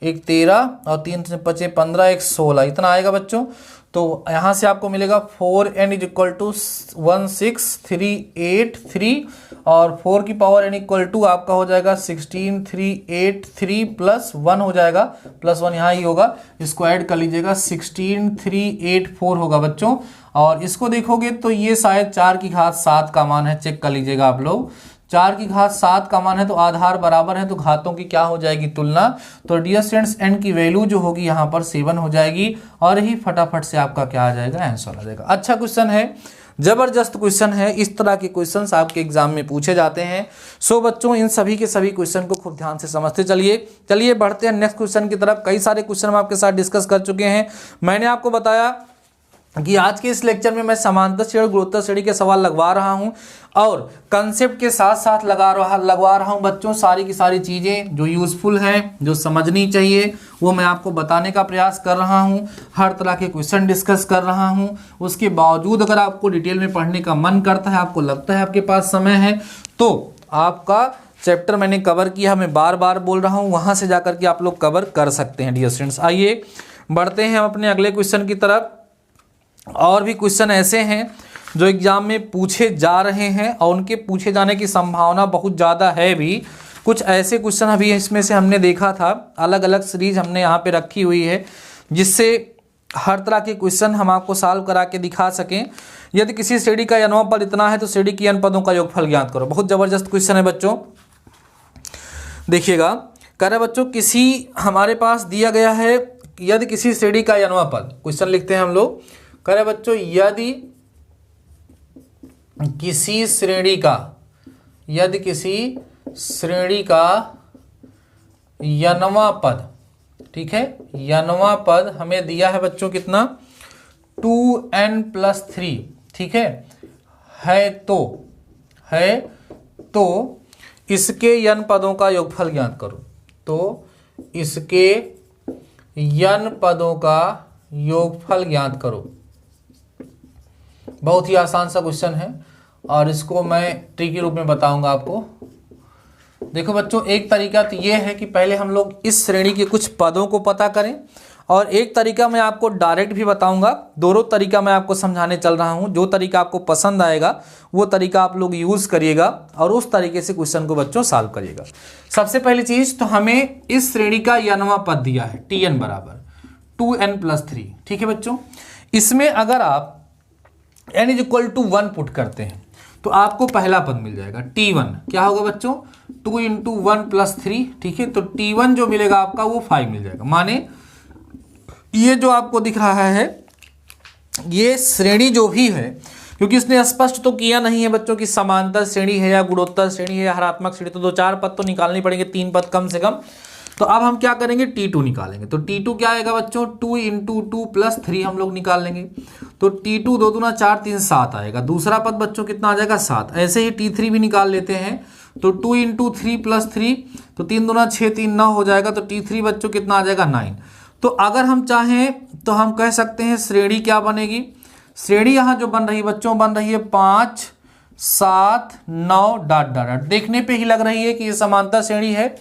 1 = 13 और 3 से 5 = 15, 1 = 16, इतना आएगा बच्चों। तो यहाँ से आपको मिलेगा 4n = 16383 और 4 की पावर n = आपका हो जाएगा 16383 प्लस 1 हो जाएगा, प्लस 1 यहाँ ही होगा, इसको ऐड कर लीजिएगा 16384 होगा बच्चों। और इसको देखोगे तो ये शायद 4 की घात 7 का मान है, चेक कर लीजिएगा आप लोग। 4 की घात 7 का मान है तो आधार बराबर है, तो घातों की क्या हो जाएगी तुलना। तो डियर स्टूडेंट्स n की वैल्यू जो होगी यहाँ पर 7 हो जाएगी और ही फटाफट से आपका क्या आ जाएगा, आंसर आ जाएगा। अच्छा क्वेश्चन है, जबरदस्त क्वेश्चन है, इस तरह के क्वेश्चंस आपके एग्जाम में पूछे जाते हैं। सो बच्चों इन सभी के सभी क्वेश्चन को खूब ध्यान से समझते चलिए बढ़ते हैं नेक्स्ट क्वेश्चन की तरफ। कई सारे क्वेश्चन हम आपके साथ डिस्कस कर चुके हैं। मैंने आपको बताया कि आज के इस लेक्चर में मैं समांतर श्रेणी और गुणोत्तर श्रेणी के सवाल लगवा रहा हूं और कंसेप्ट के साथ साथ लगवा रहा हूं बच्चों सारी की सारी चीज़ें जो यूज़फुल हैं, जो समझनी चाहिए, वो मैं आपको बताने का प्रयास कर रहा हूं। हर तरह के क्वेश्चन डिस्कस कर रहा हूं। उसके बावजूद अगर आपको डिटेल में पढ़ने का मन करता है, आपको लगता है आपके पास समय है, तो आपका चैप्टर मैंने कवर किया, मैं बार बार बोल रहा हूँ, वहाँ से जाकर के आप लोग कवर कर सकते हैं डियर स्टूडेंट्स। आइए बढ़ते हैं हम अपने अगले क्वेश्चन की तरफ। और भी क्वेश्चन ऐसे हैं जो एग्जाम में पूछे जा रहे हैं और उनके पूछे जाने की संभावना बहुत ज़्यादा है भी। कुछ ऐसे क्वेश्चन अभी इसमें से हमने देखा था, अलग अलग सीरीज हमने यहाँ पे रखी हुई है जिससे हर तरह के क्वेश्चन हम आपको सॉल्व करा के दिखा सकें। यदि किसी श्रेणी का n पद इतना है तो श्रेणी की n पदों का योगफल ज्ञात करो। बहुत ज़बरदस्त क्वेश्चन है बच्चों, देखिएगा। कह रहे बच्चों किसी हमारे पास दिया गया है यदि किसी श्रेणी का n पद, क्वेश्चन लिखते हैं हम लोग। कह रहे बच्चों यदि किसी श्रेणी का n पद, ठीक है, n पद हमें दिया है बच्चों कितना 2n+3, ठीक है तो इसके n पदों का योगफल ज्ञात करो। तो इसके n पदों का योगफल ज्ञात करो। बहुत ही आसान सा क्वेश्चन है और इसको मैं ट्रिक के रूप में बताऊंगा आपको। देखो बच्चों, एक तरीका तो ये है कि पहले हम लोग इस श्रेणी के कुछ पदों को पता करें और एक तरीका मैं आपको डायरेक्ट भी बताऊंगा। दोनों तरीका मैं आपको समझाने चल रहा हूं। जो तरीका आपको पसंद आएगा वो तरीका आप लोग यूज़ करिएगा और उस तरीके से क्वेश्चन को बच्चों सॉल्व करिएगा। सबसे पहली चीज़ तो हमें इस श्रेणी का यनवा पद दिया है Tn बराबर 2n+3। ठीक है बच्चों, इसमें अगर आप n = 1 पुट करते हैं तो आपको पहला पद मिल जाएगा T1। क्या होगा बच्चों, 2 × 1+3। ठीक है, तो T1 जो मिलेगा आपका वो 5 मिल जाएगा। माने ये जो आपको दिख रहा है ये श्रेणी जो भी है, क्योंकि इसने स्पष्ट तो किया नहीं है बच्चों की समांतर श्रेणी है या गुणोत्तर श्रेणी है या हरात्मक श्रेणी, तो 2-4 पद तो निकालने पड़ेंगे, 3 पद कम से कम। तो अब हम क्या करेंगे, T2 निकालेंगे। तो T2 क्या आएगा बच्चों, 2 × 2+3 हम लोग निकाल लेंगे। तो T2 2 दूना 4 3 7 आएगा। दूसरा पद बच्चों कितना आ जाएगा, 7। ऐसे ही T3 भी निकाल लेते हैं। तो 2 × 3+3 तो 3 दूना 6 3 9 हो जाएगा। तो T3 बच्चों कितना आ जाएगा, 9। तो अगर हम चाहें तो हम कह सकते हैं श्रेणी क्या बनेगी, श्रेणी यहाँ जो बन रही है बच्चों, बन रही है 5 7 9 ... देखने पे ही लग रही है कि ये समांतर श्रेणी है।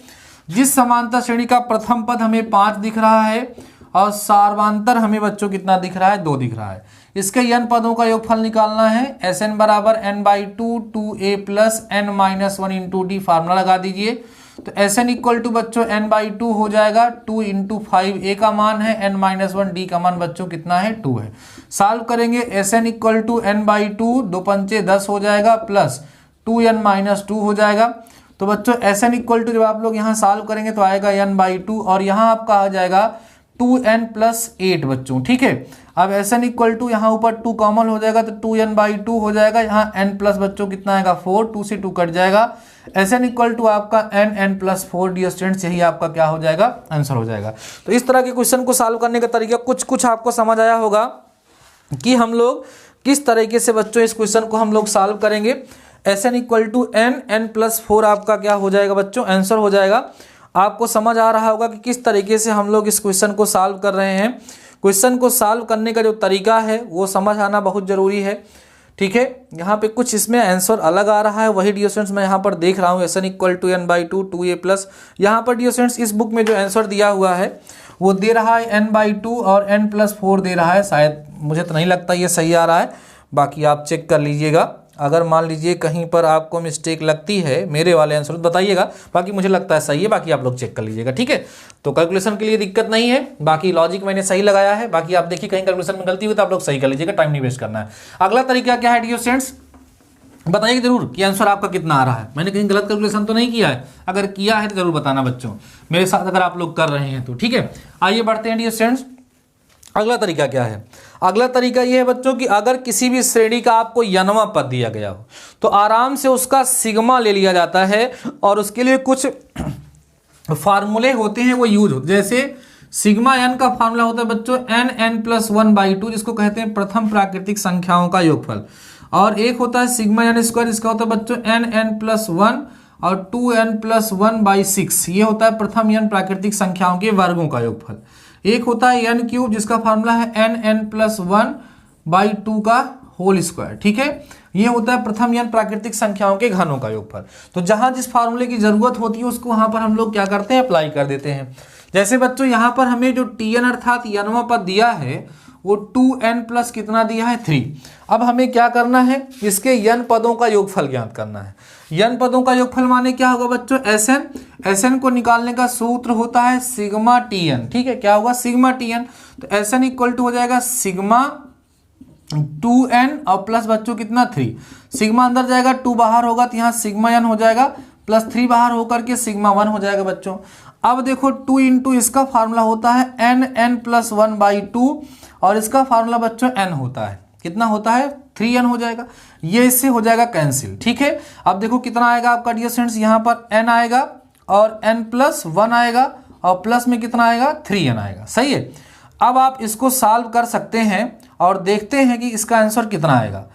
जिस समांतर श्रेणी का प्रथम पद हमें 5 दिख रहा है और सार्वांतर हमें बच्चों कितना दिख रहा है, 2 दिख रहा है। इसके n पदों का योगफल निकालना है। Sn बराबर n/2 2a + n-1 × d formula लगा दीजिए। तो Sn = बच्चों n/2 हो जाएगा, 2 × 5 a का मान है, n-1 d का मान बच्चों कितना है, 2 है। सॉल्व करेंगे, Sn = n/2 2 पंचे 10 हो जाएगा प्लस 2n-2 हो जाएगा। तो बच्चों Sn = जब आप लोग यहाँ सॉल्व करेंगे तो आएगा n/2 और यहाँ आपका आ जाएगा 2n+8 बच्चों। ठीक है, अब Sn = यहाँ ऊपर 2 कॉमन हो जाएगा तो 2n/2 हो जाएगा। यहाँ n प्लस बच्चों कितना आएगा, 4, 2 से 2 कट जाएगा। Sn = आपका n+4। डियर स्टूडेंट्स, यही आपका क्या हो जाएगा, आंसर हो जाएगा। तो इस तरह के क्वेश्चन को सॉल्व करने का तरीका कुछ आपको समझ आया होगा कि हम लोग किस तरीके से बच्चों इस क्वेश्चन को हम लोग सॉल्व करेंगे। Sn = n+4 आपका क्या हो जाएगा बच्चों, आंसर हो जाएगा। आपको समझ आ रहा होगा कि किस तरीके से हम लोग इस क्वेश्चन को सॉल्व कर रहे हैं। क्वेश्चन को सॉल्व करने का जो तरीका है वो समझ आना बहुत ज़रूरी है। ठीक है, यहाँ पे कुछ इसमें आंसर अलग आ रहा है, वही डियर स्टूडेंट्स मैं यहाँ पर देख रहा हूँ। Sn = n/2 2a+, यहाँ पर डियर स्टूडेंट्स इस बुक में जो आंसर दिया हुआ है वो दे रहा है n/2 और n+4 दे रहा है। शायद, मुझे तो नहीं लगता ये सही आ रहा है, बाकी आप चेक कर लीजिएगा। अगर मान लीजिए कहीं पर आपको मिस्टेक लगती है मेरे वाले आंसर बताइएगा, बाकी मुझे लगता है सही है, बाकी आप लोग चेक कर लीजिएगा। ठीक है, तो कैलकुलेशन के लिए दिक्कत नहीं है, बाकी लॉजिक मैंने सही लगाया है। बाकी आप देखिए कहीं कैलकुलेशन में गलती हुई तो आप लोग सही कर लीजिएगा, टाइम नहीं वेस्ट करना है। अगला तरीका क्या है डियर स्टूडेंट्स, बताइए जरूर कि आंसर आपका कितना आ रहा है। मैंने कहीं गलत कैलकुलेशन तो नहीं किया है, अगर किया है तो जरूर बताना बच्चों, मेरे साथ अगर आप लोग कर रहे हैं तो। ठीक है, आइए बढ़ते हैं डियर स्टूडेंट्स। अगला तरीका क्या है, अगला तरीका ये है बच्चों कि अगर किसी भी श्रेणी का आपको यनवा पद दिया गया हो तो आराम से उसका सिग्मा ले लिया जाता है और उसके लिए कुछ फार्मूले होते हैं वो यूज होते हैं। जैसे सिग्मा n का फार्मूला होता है बच्चों n+1/2, जिसको कहते हैं प्रथम प्राकृतिक संख्याओं का योगफल। और एक होता है सिग्मा n², इसका होता है बच्चों n+1 और 2n+1/6, ये होता है प्रथम n प्राकृतिक संख्याओं के वर्गों का योगफल। एक होता है n³ जिसका फार्मूला है n+1/2 का होल स्क्वायर। ठीक है, ये होता है प्रथम n प्राकृतिक संख्याओं के घनों का योगफल। तो जहां जिस फार्मूले की जरूरत होती है उसको वहां पर हम लोग क्या करते हैं, अप्लाई कर देते हैं। जैसे बच्चों यहाँ पर हमें जो Tn अर्थात यनवा पद दिया है वो 2n+ कितना दिया है, 3। अब हमें क्या करना है, इसके n पदों का योगफल ज्ञात करना है। n पदों का योगफल माने क्या होगा बच्चों, Sn को निकालने का सूत्र होता है सिग्मा Tn। ठीक है, क्या होगा, सिग्मा Tn। तो Sn = हो जाएगा सिग्मा 2n और प्लस बच्चों कितना, 3। सिग्मा अंदर जाएगा, 2 बाहर होगा तो यहाँ सिग्मा n हो जाएगा, प्लस 3 बाहर होकर के सिग्मा 1 हो जाएगा बच्चों। अब देखो 2 × इसका फार्मूला होता है n+1/2 और इसका फार्मूला बच्चों n होता है, कितना होता है, 3n हो जाएगा। ये इससे हो जाएगा कैंसिल। ठीक है, अब देखो कितना आएगा आपका डियर स्टूडेंट्स, यहाँ पर n आएगा और n+1 आएगा और प्लस में कितना आएगा, 3n आएगा। सही है, अब आप इसको सॉल्व कर सकते हैं और देखते हैं कि इसका आंसर कितना आएगा।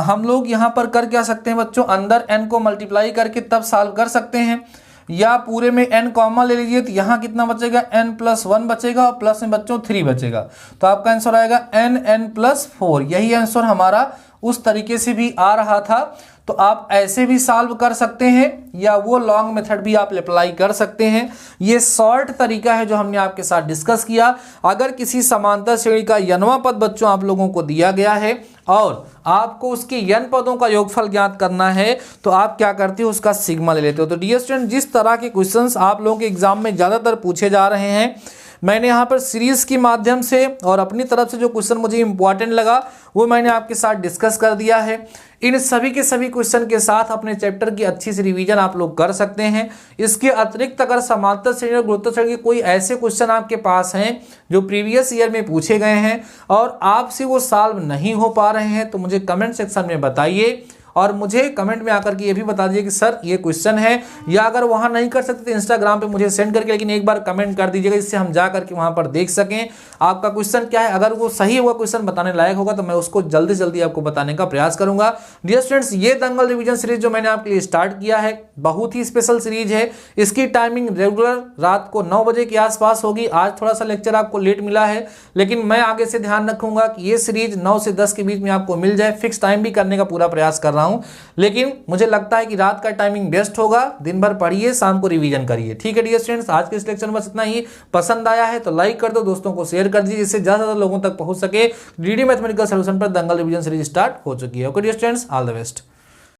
हम लोग यहाँ पर कर क्या सकते हैं बच्चों, अंदर n को मल्टीप्लाई करके तब सॉल्व कर सकते हैं, या पूरे में n कॉमन ले लीजिए तो यहाँ कितना बचेगा, n+1 बचेगा और प्लस में बच्चों 3 बचेगा। तो आपका आंसर आएगा n+4। यही आंसर हमारा उस तरीके से भी आ रहा था। तो आप ऐसे भी सॉल्व कर सकते हैं या वो लॉन्ग मेथड भी आप अप्लाई कर सकते हैं। ये शॉर्ट तरीका है जो हमने आपके साथ डिस्कस किया। अगर किसी समांतर श्रेणी का n वां पद बच्चों आप लोगों को दिया गया है और आपको उसके n पदों का योगफल ज्ञात करना है तो आप क्या करते हो, उसका सिग्मा ले लेते हो। तो डियर स्टूडेंट, जिस तरह के क्वेश्चंस आप लोगों के एग्जाम में ज़्यादातर पूछे जा रहे हैं, मैंने यहाँ पर सीरीज के माध्यम से और अपनी तरफ से जो क्वेश्चन मुझे इंपॉर्टेंट लगा वो मैंने आपके साथ डिस्कस कर दिया है। इन सभी के सभी क्वेश्चन के साथ अपने चैप्टर की अच्छी सी रिवीजन आप लोग कर सकते हैं। इसके अतिरिक्त अगर समांतर श्रेणी और गुरुत्व श्रेणी के कोई ऐसे क्वेश्चन आपके पास हैं जो प्रीवियस ईयर में पूछे गए हैं और आपसे वो सॉल्व नहीं हो पा रहे हैं तो मुझे कमेंट सेक्शन में बताइए और मुझे कमेंट में आकर के ये भी बता दीजिए कि सर ये क्वेश्चन है, या अगर वहाँ नहीं कर सकते तो इंस्टाग्राम पे मुझे सेंड करके लेकिन एक बार कमेंट कर दीजिएगा जिससे हम जा करके वहाँ पर देख सकें आपका क्वेश्चन क्या है। अगर वो सही हुआ क्वेश्चन बताने लायक होगा तो मैं उसको जल्दी से जल्दी आपको बताने का प्रयास करूंगा। डियर स्टूडेंट्स, ये दंगल रिवीजन सीरीज जो मैंने आपके लिए स्टार्ट किया है बहुत ही स्पेशल सीरीज है। इसकी टाइमिंग रेगुलर रात को 9 बजे के आसपास होगी। आज थोड़ा सा लेक्चर आपको लेट मिला है लेकिन मैं आगे से ध्यान रखूंगा कि ये सीरीज 9 से 10 के बीच में आपको मिल जाए। फिक्स टाइम भी करने का पूरा प्रयास कर रहा हूं, लेकिन मुझे लगता है कि रात का टाइमिंग बेस्ट होगा। दिन भर पढ़िए, शाम को रिवीजन करिए। ठीक है डियर स्टूडेंट्स, आज के इस लेक्चर में बस इतना ही। पसंद आया है तो लाइक कर दो, दोस्तों को शेयर कर दीजिए जिससे ज्यादा लोगों तक पहुंच सके। डीडी मैथमेटिकल सॉल्यूशन पर दंगल रिवीजन सीरीज स्टार्ट हो चुकी है। Okay dear students, all the best.